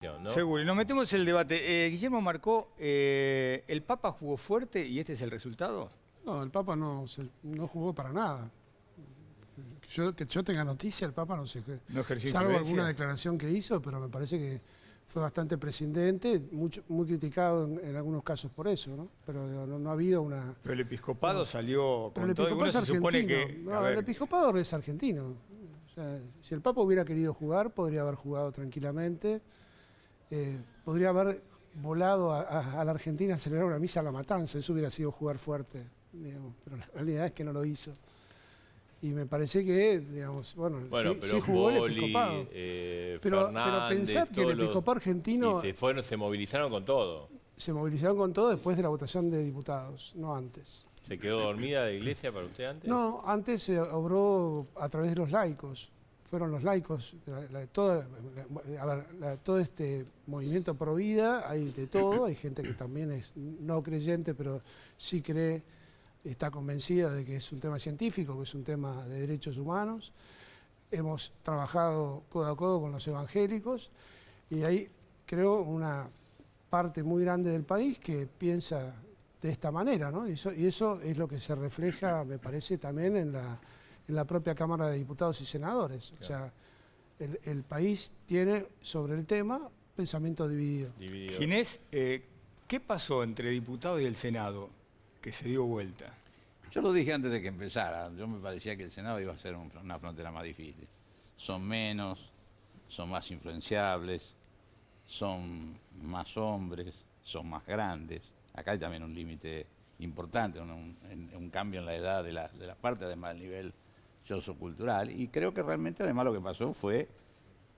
¿no? Seguro, y nos metemos en el debate. Guillermo marcó, ¿el Papa jugó fuerte y este es el resultado? No, el Papa no jugó para nada. Que yo tenga noticia, el Papa no sé qué. No ejerció Salvo influencia. alguna declaración que hizo, pero me parece que fue bastante prescindente, muy criticado en algunos casos por eso, ¿no? Pero no ha habido una... Pero el episcopado salió Pero con el todo. episcopado Uno es se supone argentino. que. No, el episcopado es argentino. O sea, si el Papa hubiera querido jugar, podría haber jugado tranquilamente. Podría haber volado a la Argentina a celebrar una misa a la Matanza. Eso hubiera sido jugar fuerte, digamos. Pero la realidad es que no lo hizo. Y me parece que, digamos, bueno sí jugó el episcopado. Pero pensar que el episcopado argentino... Y se movilizaron con todo. Se movilizaron con todo después de la votación de diputados, no antes. ¿Se quedó dormida la iglesia para usted antes? No, antes se obró a través de los laicos. Fueron los laicos, todo este movimiento pro vida, hay de todo, hay gente que también es no creyente, pero sí cree, está convencida de que es un tema científico, que es un tema de derechos humanos. Hemos trabajado codo a codo con los evangélicos y hay, creo, una parte muy grande del país que piensa de esta manera, ¿no? Y eso es lo que se refleja, me parece, también en la propia Cámara de Diputados y Senadores. Claro. O sea, el país tiene sobre el tema pensamiento dividido. Ginés, ¿qué pasó entre diputados y el Senado que se dio vuelta? Yo lo dije antes de que empezara. Yo me parecía que el Senado iba a ser una frontera más difícil. Son menos, son más influenciables, son más hombres, son más grandes. Acá hay también un límite importante, un cambio en la edad de la parte, además del nivel sociocultural. Y creo que realmente además lo que pasó fue,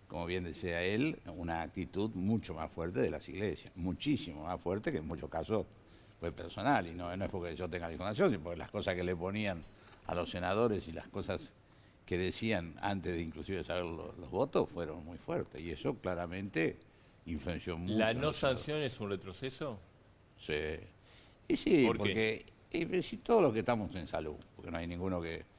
como bien decía él, una actitud mucho más fuerte de las iglesias, muchísimo más fuerte, que en muchos casos fue personal. Y no es porque yo tenga la información, sino porque las cosas que le ponían a los senadores y las cosas que decían antes de inclusive saber los votos fueron muy fuertes. Y eso claramente influenció mucho. ¿La no sanción es un retroceso? Sí. Y sí, porque si todos los que estamos en salud, porque no hay ninguno que,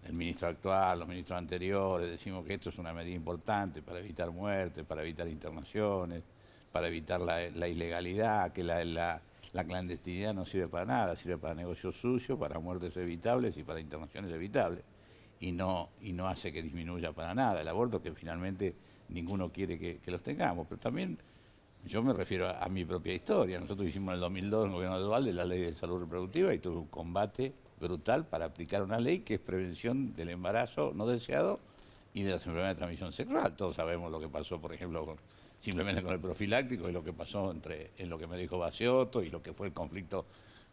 el ministro actual, los ministros anteriores, decimos que esto es una medida importante para evitar muertes, para evitar internaciones, para evitar la ilegalidad, que la clandestinidad no sirve para nada, sirve para negocios sucios, para muertes evitables y para internaciones evitables. Y no hace que disminuya para nada el aborto, que finalmente ninguno quiere que los tengamos. Pero también yo me refiero a mi propia historia. Nosotros hicimos en el 2002 en el gobierno de Duhalde la ley de salud reproductiva y tuve un combate brutal para aplicar una ley que es prevención del embarazo no deseado y de las enfermedades de transmisión sexual. Todos sabemos lo que pasó, por ejemplo, simplemente con el profiláctico y lo que pasó en lo que me dijo Baciotto y lo que fue el conflicto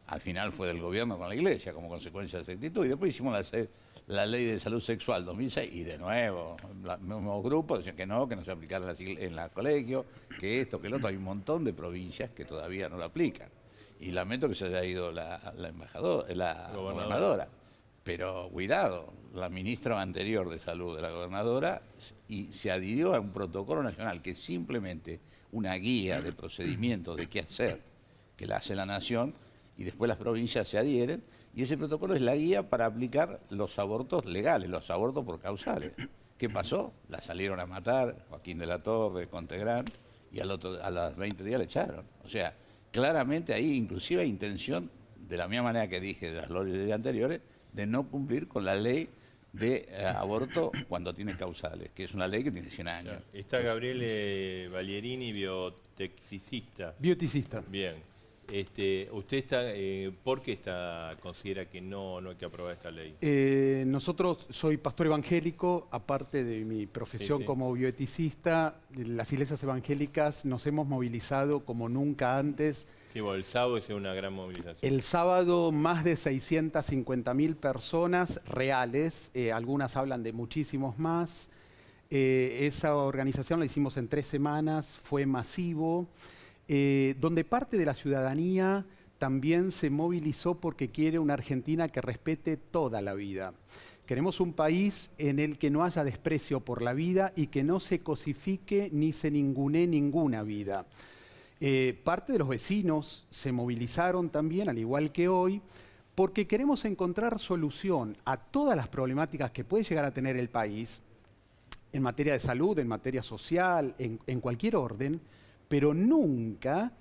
al final fue del gobierno con la iglesia como consecuencia de esa actitud. Y después hicimos la ley de salud sexual 2006 y de nuevo los mismos grupos decían que no se aplicara en la colegio, que esto, que el otro. Hay un montón de provincias que todavía no lo aplican. Y lamento que se haya ido la gobernadora. Pero cuidado, la ministra anterior de salud de la gobernadora y se adhirió a un protocolo nacional que es simplemente una guía de procedimientos de qué hacer, que la hace la nación y después las provincias se adhieren. Y ese protocolo es la guía para aplicar los abortos legales, los abortos por causales. ¿Qué pasó? La salieron a matar, Joaquín de la Torre, Contegrán, y a las 20 días le echaron. O sea, claramente ahí inclusive hay intención, de la misma manera que dije de las leyes anteriores, de no cumplir con la ley de aborto cuando tiene causales, que es una ley que tiene 100 años. Claro. Está Gabriele Balierini, biotoxicista. Bioticista. Bien. ¿Usted está, por qué considera que no hay que aprobar esta ley? Nosotros, soy pastor evangélico, aparte de mi profesión como bioeticista, las iglesias evangélicas nos hemos movilizado como nunca antes. Sí, bueno, el sábado es una gran movilización. El sábado más de 650.000 personas reales, algunas hablan de muchísimos más. Esa organización la hicimos en 3 semanas, fue masivo. Donde parte de la ciudadanía también se movilizó porque quiere una Argentina que respete toda la vida. Queremos un país en el que no haya desprecio por la vida y que no se cosifique ni se ningunee ninguna vida. Parte de los vecinos se movilizaron también, al igual que hoy, porque queremos encontrar solución a todas las problemáticas que puede llegar a tener el país en materia de salud, en materia social, en cualquier orden, pero nunca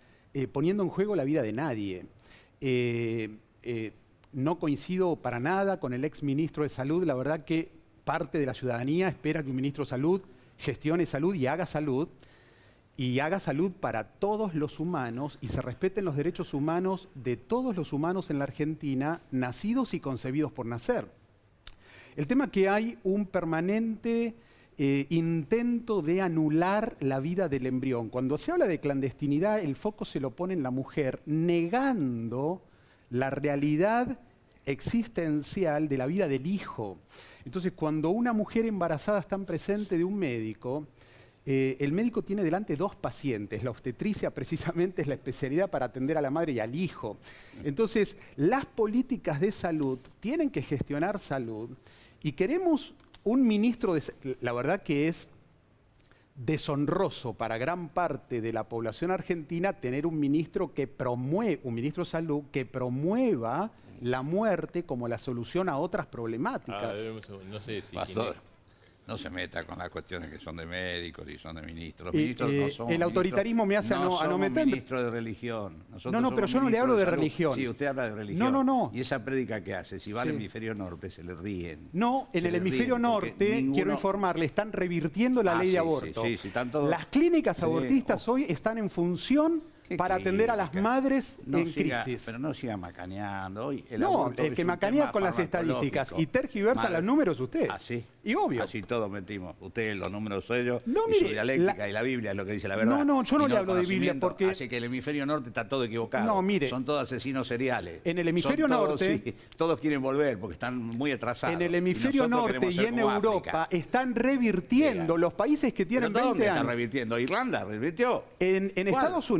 poniendo en juego la vida de nadie. No coincido para nada con el ex ministro de Salud. La verdad que parte de la ciudadanía espera que un ministro de Salud gestione salud y haga salud para todos los humanos y se respeten los derechos humanos de todos los humanos en la Argentina, nacidos y concebidos por nacer. El tema es que hay un permanente intento de anular la vida del embrión. Cuando se habla de clandestinidad, el foco se lo pone en la mujer, negando la realidad existencial de la vida del hijo. Entonces, cuando una mujer embarazada está presente de un médico, el médico tiene delante 2 pacientes. La obstetricia precisamente es la especialidad para atender a la madre y al hijo. Entonces, las políticas de salud tienen que gestionar salud y queremos un ministro de... La verdad que es deshonroso para gran parte de la población argentina tener un ministro que promueve, un ministro de salud que promueva la muerte como la solución a otras problemáticas. No sé si... Pastor, no se meta con las cuestiones que son de médicos y son de ministros. Los ministros no somos el autoritarismo me hace no a no meter. Ministro de religión. Nosotros no, pero yo no le hablo de religión. Sí, usted habla de religión. No. ¿Y esa prédica que hace? Si va al hemisferio norte, se le ríen. No, en el hemisferio norte, quiero informarle, están revirtiendo la ley de aborto. Sí, están todos... Las clínicas abortistas hoy están en función para atender a las madres en crisis. Pero no siga macaneando. Hoy el que macanea con las estadísticas y tergiversa los números usted. Así. Y obvio. Así todos metimos. Usted los números suyos no, y mire, su dialéctica y la Biblia es lo que dice la verdad. No, yo no le hablo de Biblia porque... Así que el hemisferio norte está todo equivocado. No, mire. Son todos asesinos seriales. En el hemisferio norte... Sí, todos quieren volver porque están muy atrasados. En el hemisferio norte y en Europa están revirtiendo los países que tienen 20 ¿Dónde años. está revirtiendo? ¿Irlanda revirtió? En Estados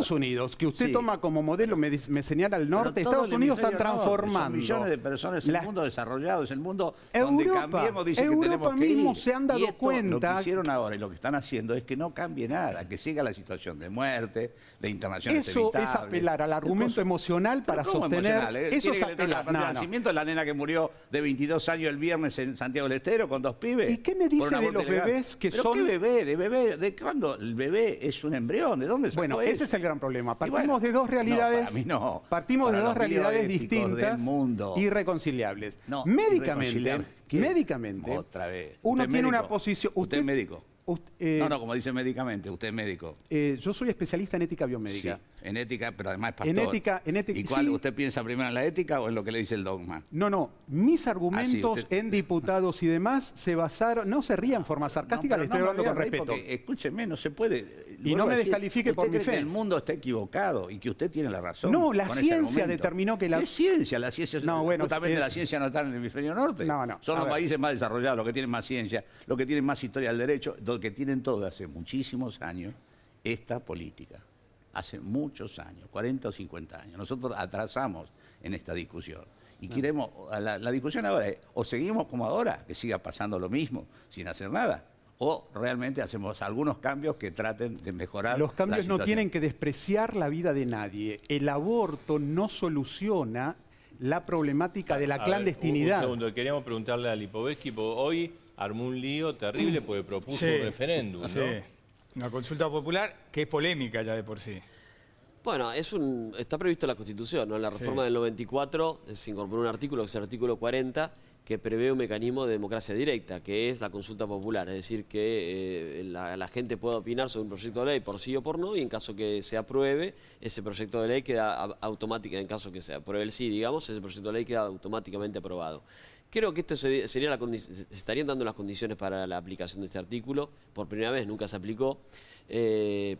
Unidos, que usted toma como modelo, me señala el norte, Estados Unidos están transformando. Son millones de personas, el mundo desarrollado, es el mundo donde Europa, cambiemos, dice que tenemos Europa que ir. mismo se han dado cuenta. Lo que hicieron ahora y lo que están haciendo es que no cambie nada, que siga la situación de muerte, de internaciones Eso evitables. es apelar al argumento emocional para sostener... Eso es apelar. El nacimiento de la nena que murió de 22 años el viernes en Santiago del Estero con 2 pibes. ¿Y qué me dice de los bebés que son...? ¿Qué bebé? ¿De bebé? ¿De cuándo? El bebé es un embrión. ¿De dónde sacó Bueno, eso? ese es el gran problema. Partimos de 2 realidades... No, para mí no. Partimos de 2 realidades distintas del mundo. Irreconciliables. No, médicamente, otra vez. Uno tiene una posición... ¿Usted es médico? No, como dice médicamente, usted es médico. Yo soy especialista en ética biomédica. Sí, en ética, pero además es pastor. En ética, ¿Y cuál? sí. ¿Usted piensa primero en la ética o en lo que le dice el dogma? No. Mis argumentos usted... en diputados y demás se basaron... No se ría en forma sarcástica, le estoy hablando con respeto. Escúcheme, no se puede... Y no me descalifique por mi fe. ¿Usted cree que el mundo está equivocado y que usted tiene la razón? No, la ciencia determinó que la... ¿Qué ciencia? La ciencia... No, bueno, justamente la ciencia no está en el hemisferio norte. No. Son los países más desarrollados, los que tienen más ciencia, los que tienen más historia del derecho, los que tienen todo hace muchísimos años esta política. Hace muchos años, 40 o 50 años. Nosotros atrasamos en esta discusión. Y queremos... La discusión ahora es, o seguimos como ahora, que siga pasando lo mismo, sin hacer nada, o realmente hacemos algunos cambios que traten de mejorar. Los cambios la no tienen que despreciar la vida de nadie. El aborto no soluciona la problemática de la clandestinidad. Un segundo, queríamos preguntarle a Lipovetsky, porque hoy armó un lío terrible porque propuso un referéndum, ¿no? Sí, una consulta popular que es polémica ya de por sí. Bueno, está previsto en la Constitución, ¿no? En la reforma del 94 se incorporó un artículo, que es el artículo 40, que prevé un mecanismo de democracia directa, que es la consulta popular, es decir, que la gente pueda opinar sobre un proyecto de ley por sí o por no, y en caso que se apruebe, ese proyecto de ley queda automáticamente, en caso que se apruebe el sí, digamos, ese proyecto de ley queda automáticamente aprobado. Creo que se estarían dando las condiciones para la aplicación de este artículo, por primera vez, nunca se aplicó,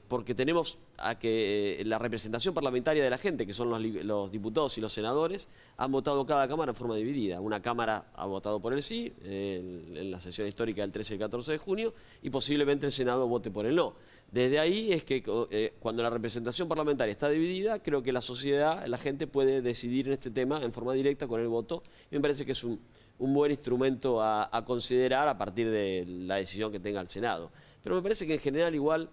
porque tenemos a que la representación parlamentaria de la gente, que son los diputados y los senadores, han votado cada cámara en forma dividida. Una cámara ha votado por el sí, en la sesión histórica del 13 y el 14 de junio, y posiblemente el Senado vote por el no. Desde ahí es que cuando la representación parlamentaria está dividida, creo que la sociedad, la gente puede decidir en este tema en forma directa con el voto. Y me parece que es un buen instrumento a considerar a partir de la decisión que tenga el Senado. Pero me parece que en general igual,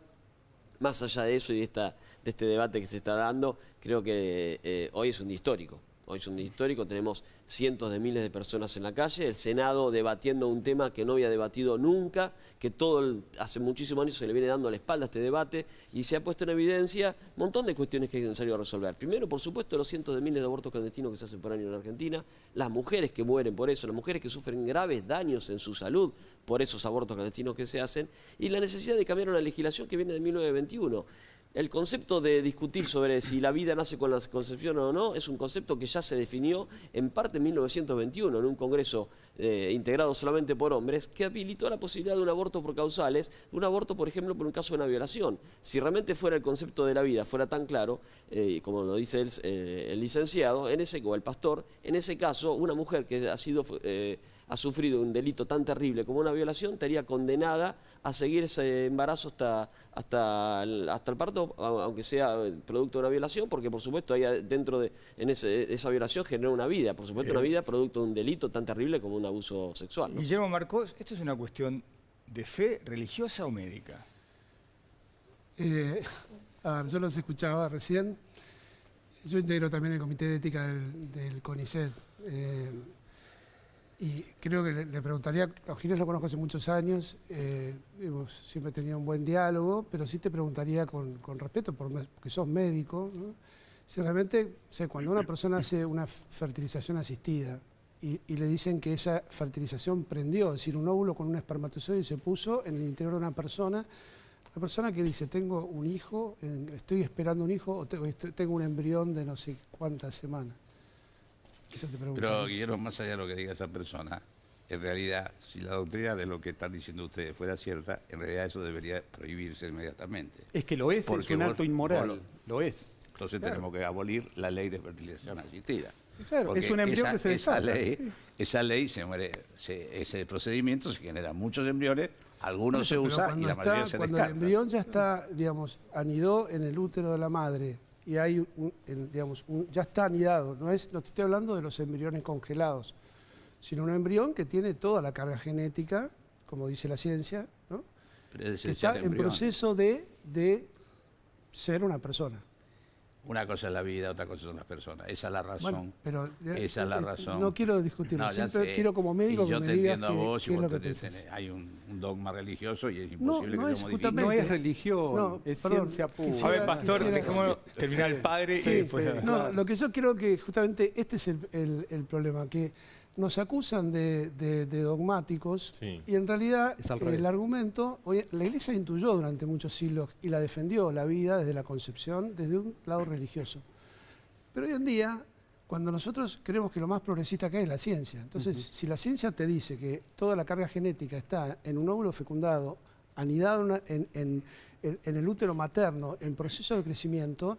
más allá de eso y de este debate que se está dando, creo que hoy es un día histórico. hoy es un día histórico, tenemos cientos de miles de personas en la calle, el Senado debatiendo un tema que no había debatido nunca, que hace muchísimos años se le viene dando la espalda a este debate y se ha puesto en evidencia un montón de cuestiones que es necesario resolver. Primero, por supuesto, los cientos de miles de abortos clandestinos que se hacen por año en Argentina, las mujeres que mueren por eso, las mujeres que sufren graves daños en su salud por esos abortos clandestinos que se hacen, y la necesidad de cambiar una legislación que viene de 1921. El concepto de discutir sobre si la vida nace con la concepción o no es un concepto que ya se definió en parte en 1921 en un congreso integrado solamente por hombres que habilitó la posibilidad de un aborto por causales, de un aborto, por ejemplo, por un caso de una violación. Si realmente fuera el concepto de la vida fuera tan claro, como lo dice el licenciado, o el pastor, en ese caso una mujer que ha sufrido un delito tan terrible como una violación, estaría condenada a seguir ese embarazo hasta el parto, aunque sea producto de una violación, porque por supuesto ahí dentro de esa violación genera una vida, por supuesto una vida producto de un delito tan terrible como un abuso sexual, ¿no? Guillermo Marcó, ¿esto es una cuestión de fe religiosa o médica? Yo los escuchaba recién. Yo integro también el Comité de Ética del CONICET. Y creo que le preguntaría, a Ginés lo conozco hace muchos años, hemos siempre tenido un buen diálogo, pero sí te preguntaría con respeto, porque sos médico, ¿no? Si realmente, cuando una persona hace una fertilización asistida y le dicen que esa fertilización prendió, es decir, un óvulo con un espermatozoide se puso en el interior de una persona, la persona que dice, tengo un hijo, estoy esperando un hijo, o tengo un embrión de no sé cuántas semanas. Pero Guillermo, más allá de lo que diga esa persona, en realidad, si la doctrina de lo que están diciendo ustedes fuera cierta, en realidad eso debería prohibirse inmediatamente. Es que lo es, porque es un acto inmoral, lo es. Entonces tenemos que abolir la ley de fertilización asistida. Claro, porque es un embrión que se desata. Esa ley se muere, ese procedimiento se genera muchos embriones, algunos se usan y la mayoría se cuando descartan. El embrión ya está, digamos, anidó en el útero de la madre y hay, ya está anidado, no te estoy hablando de los embriones congelados, sino un embrión que tiene toda la carga genética, como dice la ciencia, ¿no? Que está en proceso de ser una persona. Una cosa es la vida, otra cosa son las personas. Esa es la razón. Bueno, pero esa es la razón. No quiero discutirlo, siempre quiero como médico que me digas qué es lo que pensás. Hay un dogma religioso y es imposible que lo modifique. No es religión, es ciencia pura. A ver, pastor, dejémonos terminar el padre y después... No, lo que yo creo que justamente este es el problema, que nos acusan de dogmáticos y en realidad el argumento, la Iglesia intuyó durante muchos siglos y la defendió la vida desde la concepción, desde un lado religioso. Pero hoy en día, cuando nosotros creemos que lo más progresista que hay es la ciencia, entonces si la ciencia te dice que toda la carga genética está en un óvulo fecundado, anidado en el útero materno, en proceso de crecimiento,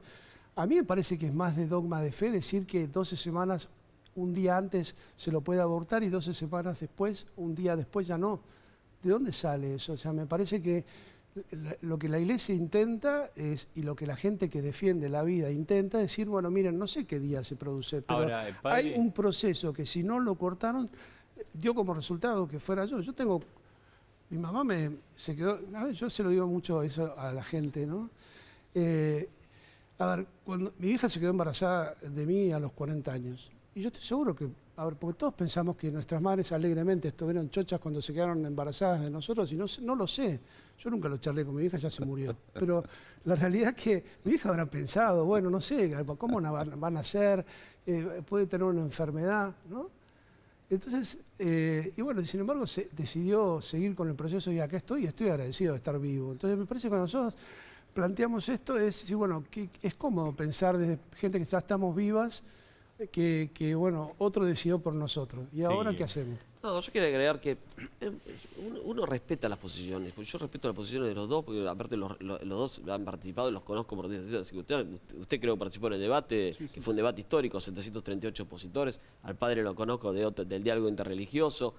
a mí me parece que es más de dogma de fe decir que 12 semanas un día antes se lo puede abortar y 12 semanas después, un día después ya no. ¿De dónde sale eso? O sea, me parece que lo que la Iglesia intenta y lo que la gente que defiende la vida intenta es decir, bueno, miren, no sé qué día se produce, pero ahora, hay un proceso que si no lo cortaron, dio como resultado que fuera yo. Yo tengo, mi mamá se quedó, a ver, yo se lo digo mucho eso a la gente, ¿no? A ver, cuando mi hija se quedó embarazada de mí a los 40 años, y yo estoy seguro que, a ver, porque todos pensamos que nuestras madres alegremente estuvieron chochas cuando se quedaron embarazadas de nosotros, y no lo sé. Yo nunca lo charlé con mi hija, ya se murió. Pero la realidad es que mi hija habrá pensado, bueno, no sé, ¿cómo van a hacer? Puede tener una enfermedad, ¿no? Entonces, y bueno, sin embargo, decidió seguir con el proceso y acá estoy agradecido de estar vivo. Entonces, me parece que cuando nosotros planteamos esto, es bueno, que es cómodo pensar desde gente que ya estamos vivas, que bueno, otro decidió por nosotros. ¿Y ahora qué hacemos? No, yo quiero agregar que uno respeta las posiciones, porque yo respeto las posiciones de los dos, porque aparte los dos han participado y los conozco por distintas. Así que usted creo que participó en el debate, que fue un debate histórico, 738 opositores, al padre lo conozco del diálogo interreligioso.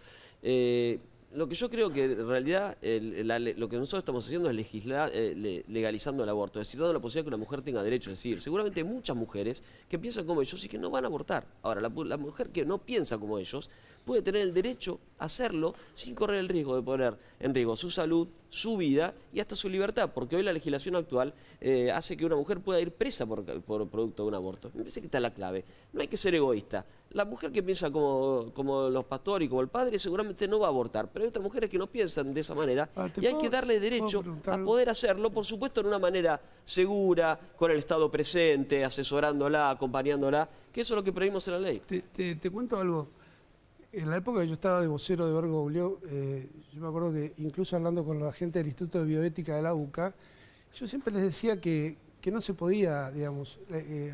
Lo que yo creo que en realidad lo que nosotros estamos haciendo es legalizando el aborto, es decir, dando la posibilidad que una mujer tenga derecho a decidir. Seguramente hay muchas mujeres que piensan como ellos y que no van a abortar. Ahora, la mujer que no piensa como ellos puede tener el derecho a hacerlo sin correr el riesgo de poner en riesgo su salud, su vida y hasta su libertad, porque hoy la legislación actual hace que una mujer pueda ir presa por producto de un aborto. Me parece que está la clave. No hay que ser egoísta. La mujer que piensa como los pastores y como el padre seguramente no va a abortar, pero hay otras mujeres que no piensan de esa manera y hay que darle derecho a poder hacerlo, por supuesto, en una manera segura, con el Estado presente, asesorándola, acompañándola, que eso es lo que prevímos en la ley. Te cuento algo. En la época que yo estaba de vocero de Bergoglio, yo me acuerdo que incluso hablando con la gente del Instituto de Bioética de la UCA, yo siempre les decía que no se podía, digamos,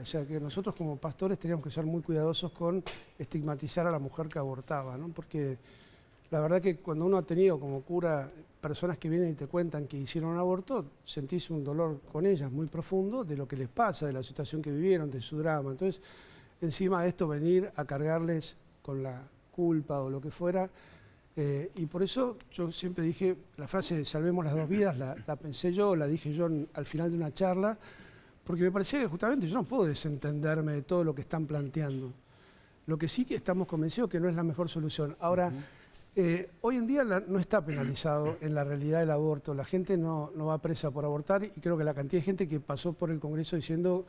o sea, que nosotros como pastores teníamos que ser muy cuidadosos con estigmatizar a la mujer que abortaba, ¿no? Porque la verdad que cuando uno ha tenido como cura personas que vienen y te cuentan que hicieron un aborto, sentís un dolor con ellas muy profundo de lo que les pasa, de la situación que vivieron, de su drama. Entonces, encima de esto, venir a cargarles con la culpa o lo que fuera. Y por eso yo siempre dije, la frase de salvemos las dos vidas, la pensé yo, la dije yo al final de una charla, porque me parecía que justamente yo no puedo desentenderme de todo lo que están planteando. Lo que sí que estamos convencidos que no es la mejor solución. Ahora, hoy en día no está penalizado en la realidad el aborto. La gente no va presa por abortar y creo que la cantidad de gente que pasó por el Congreso diciendo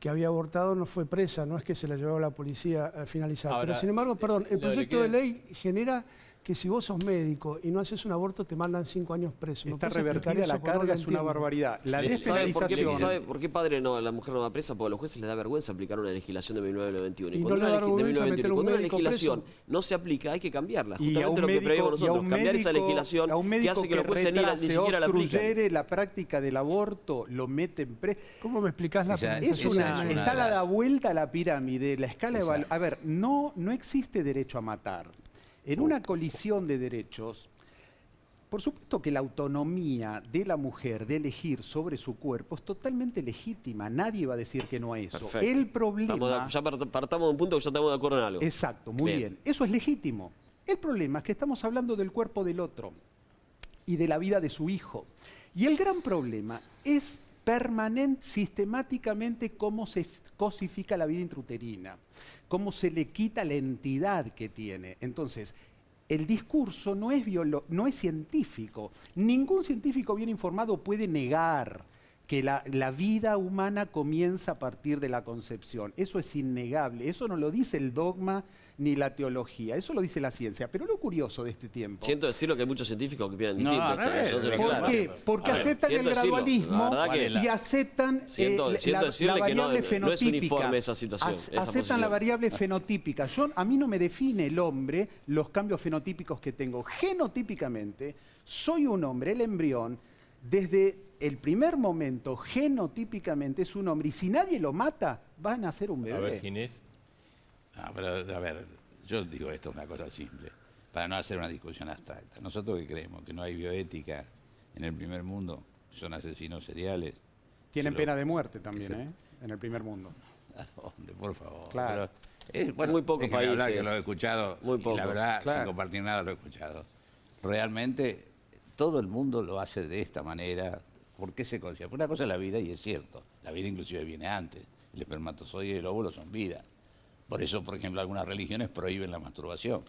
que había abortado no fue presa, no es que se la llevó la policía al finalizar. Ahora, pero sin embargo, perdón, el proyecto de ley genera que si vos sos médico y no haces un aborto te mandan 5 años preso. Está revertida la carga, es una barbaridad. La despenalización... ¿Sabe por qué padre la mujer no va presa? Porque a los jueces les da vergüenza aplicar una legislación de 1991. Y cuando una legislación no se aplica, hay que cambiarla. Justamente lo que prevíamos nosotros, cambiar esa legislación que hace que los jueces ni siquiera la apliquen. La práctica del aborto, lo meten preso. ¿Cómo me explicás la penalización? Está a la vuelta a la pirámide, la escala de... A ver, no existe derecho a matar. En una colisión de derechos, por supuesto que la autonomía de la mujer de elegir sobre su cuerpo es totalmente legítima. Nadie va a decir que no a eso. Perfecto. El problema... Ya partamos de un punto que ya estamos de acuerdo en algo. Exacto, muy bien. Eso es legítimo. El problema es que estamos hablando del cuerpo del otro y de la vida de su hijo. Y el gran problema es sistemáticamente cómo se cosifica la vida intrauterina, cómo se le quita la entidad que tiene. Entonces, el discurso no es científico. Ningún científico bien informado puede negar que la vida humana comienza a partir de la concepción. Eso es innegable. Eso no lo dice el dogma ni la teología. Eso lo dice la ciencia. Pero lo curioso de este tiempo... Siento decirlo que hay muchos científicos que piensan distinto. ¿Por qué? Porque aceptan el gradualismo y aceptan la variable fenotípica. No es uniforme esa situación. Aceptan la variable fenotípica. A mí no me define el hombre los cambios fenotípicos que tengo. Genotípicamente, soy un hombre, el embrión, desde el primer momento, genotípicamente es un hombre. Y si nadie lo mata, va a nacer un bebé. A ver, Ginés. A ver, yo digo esto es una cosa simple, para no hacer una discusión abstracta. Nosotros que creemos que no hay bioética en el primer mundo, son asesinos seriales. Tienen pena de muerte también, en el primer mundo. ¿A dónde? Por favor. Claro. Bueno, muy pocos países. Que lo he escuchado, muy pocos. Y la verdad, sin compartir nada, lo he escuchado. Realmente, todo el mundo lo hace de esta manera. ¿Por qué se considera? Una cosa es la vida, y es cierto. La vida inclusive viene antes. El espermatozoide y el óvulo son vida. Por eso, por ejemplo, algunas religiones prohíben la masturbación,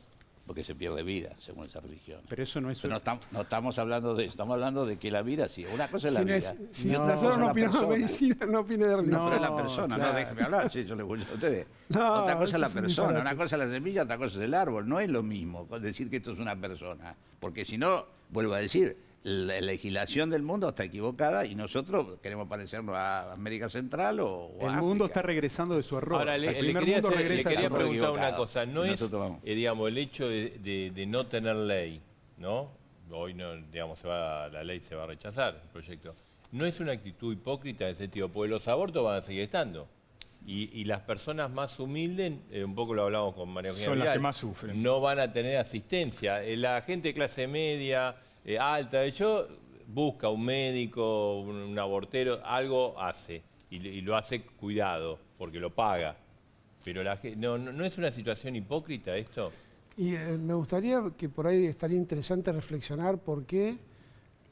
porque se pierde vida, según esa religión. Pero eso no es... Pero no estamos hablando de eso, estamos hablando de que la vida sí. Una cosa es la vida. Nosotros no opinamos de medicina, no opine de religión. No, pero es la persona, no, déjeme hablar, sí, yo le escucho a ustedes. Otra cosa es la persona, una cosa es la semilla, otra cosa es el árbol. No es lo mismo decir que esto es una persona, porque si no, vuelvo a decir, la legislación del mundo está equivocada y nosotros queremos parecernos a América Central o a El mundo está regresando de su error. Ahora, le quería preguntar una cosa. No es, digamos, el hecho de no tener ley, ¿no? Hoy, no, digamos, la ley se va a rechazar, el proyecto. No es una actitud hipócrita en el sentido, porque los abortos van a seguir estando. Y las personas más humildes, un poco lo hablamos con María Eugenia son Vidal, las que más sufren. No van a tener asistencia. La gente de clase media... alta, busca un médico, un abortero, algo hace, y lo hace cuidado, porque lo paga. Pero ¿no es una situación hipócrita esto? Y me gustaría que por ahí estaría interesante reflexionar por qué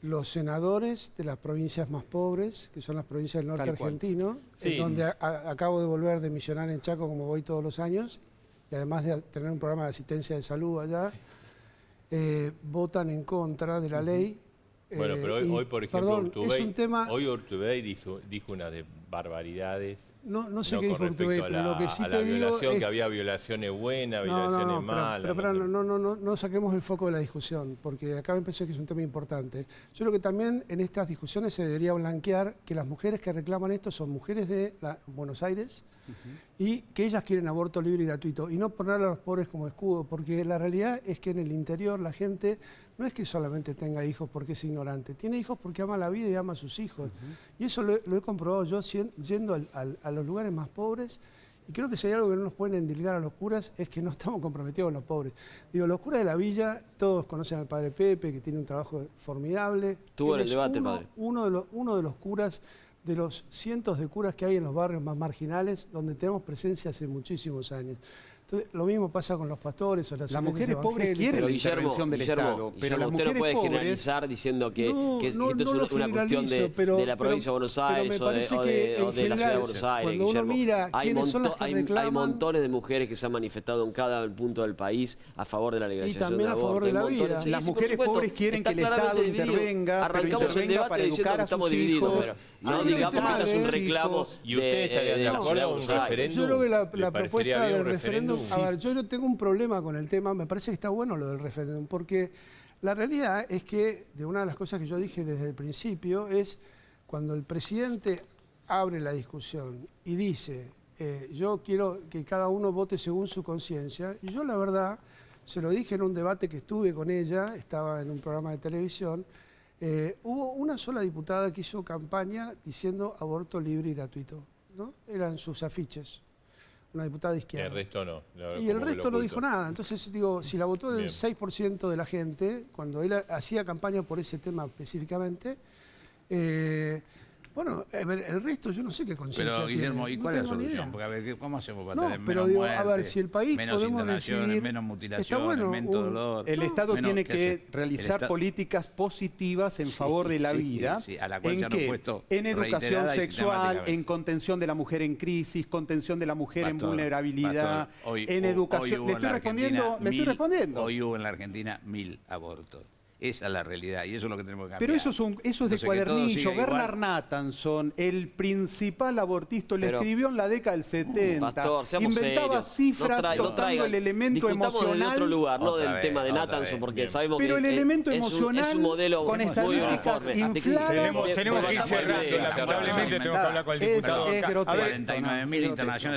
los senadores de las provincias más pobres, que son las provincias del norte argentino, en donde acabo de volver de misionar en Chaco, como voy todos los años, y además de tener un programa de asistencia de salud allá, votan en contra de la ley Bueno, pero hoy por ejemplo, perdón, es un tema... hoy Urtubey dijo unas barbaridades. No sé qué dijo con Urtubey, respecto pero lo que sí a te la digo violación, es que había violaciones buenas, violaciones malas. Pero no saquemos el foco de la discusión, porque acá me parece que es un tema importante. Yo creo que también en estas discusiones se debería blanquear que las mujeres que reclaman esto son mujeres de Buenos Aires y que ellas quieren aborto libre y gratuito, y no poner a los pobres como escudo, porque la realidad es que en el interior la gente no es que solamente tenga hijos porque es ignorante, tiene hijos porque ama la vida y ama a sus hijos. Y eso lo he comprobado yo yendo a los lugares más pobres, y creo que si hay algo que no nos pueden endilgar a los curas es que no estamos comprometidos con los pobres. Digo, los curas de la villa, todos conocen al padre Pepe, que tiene un trabajo formidable. Estuvo en el debate, padre. Uno de los curas, de los cientos de curas que hay en los barrios más marginales, donde tenemos presencia hace muchísimos años. Entonces, lo mismo pasa con los pastores o las mujeres pobres quieren la intervención del Estado, pero las usted no mujeres puede pobres generalizar diciendo que esto es lo una cuestión de la provincia de Buenos Aires o de la ciudad de Buenos Aires, Guillermo. Mira, hay montones de mujeres que se han manifestado en cada punto del país a favor de la legalización del aborto. Y también a favor de la vida. Las mujeres pobres quieren que el Estado intervenga, arrancamos el debate diciendo que estamos divididos, pero no digamos que esto es un reclamo ¿Y usted estaría de acuerdo con un referéndum? Yo creo que la ¿Le parecería propuesta bien del un referéndum... A ver, yo no tengo un problema con el tema, me parece que está bueno lo del referéndum, porque la realidad es que, de una de las cosas que yo dije desde el principio, es cuando el presidente abre la discusión y dice, yo quiero que cada uno vote según su conciencia, y yo la verdad, se lo dije en un debate que estuve con ella, estaba en un programa de televisión, hubo una sola diputada que hizo campaña diciendo aborto libre y gratuito, ¿no? Eran sus afiches, una diputada de izquierda. El resto no. Y el resto no dijo nada. Entonces, digo, si la votó el 6% de la gente, cuando él hacía campaña por ese tema específicamente, bueno, el resto yo no sé qué conciencia Pero, Guillermo, tiene. ¿y cuál es la solución? Porque, a ver, ¿cómo hacemos para tener pero menos digo, muerte, a ver, si el país menos podemos internaciones, decidir, menos está mutilaciones, bueno, menos dolor? El Estado menos, tiene ¿qué que hace? realizar políticas positivas en favor de la vida, a la cual en ya no he que puesto en educación reiterada y sexual, sistemáticamente. en contención de la mujer en crisis, contención de la mujer en vulnerabilidad, hoy en educación. hubo ¿Le en estoy la respondiendo? Argentina ¿Me estoy respondiendo? Hoy hubo en la Argentina 1000 abortos. Esa es la realidad y eso es lo que tenemos que cambiar. Pero eso es de Entonces, cuadernillo. que todo Bernard siga Nathanson, el principal abortista, lo escribió en la década del 70. Pastor, seamos inventaba serios. cifras tocando el elemento emocional. De otro lugar, no Otra del vez, tema de otra Nathanson, vez. porque Bien. sabemos Pero que el elemento emocional es un modelo con muy estadísticas uniforme. infladas. Tenemos que ir cerrando, lamentablemente tenemos que hablar con el diputado. Es grotesco. 49.000 internaciones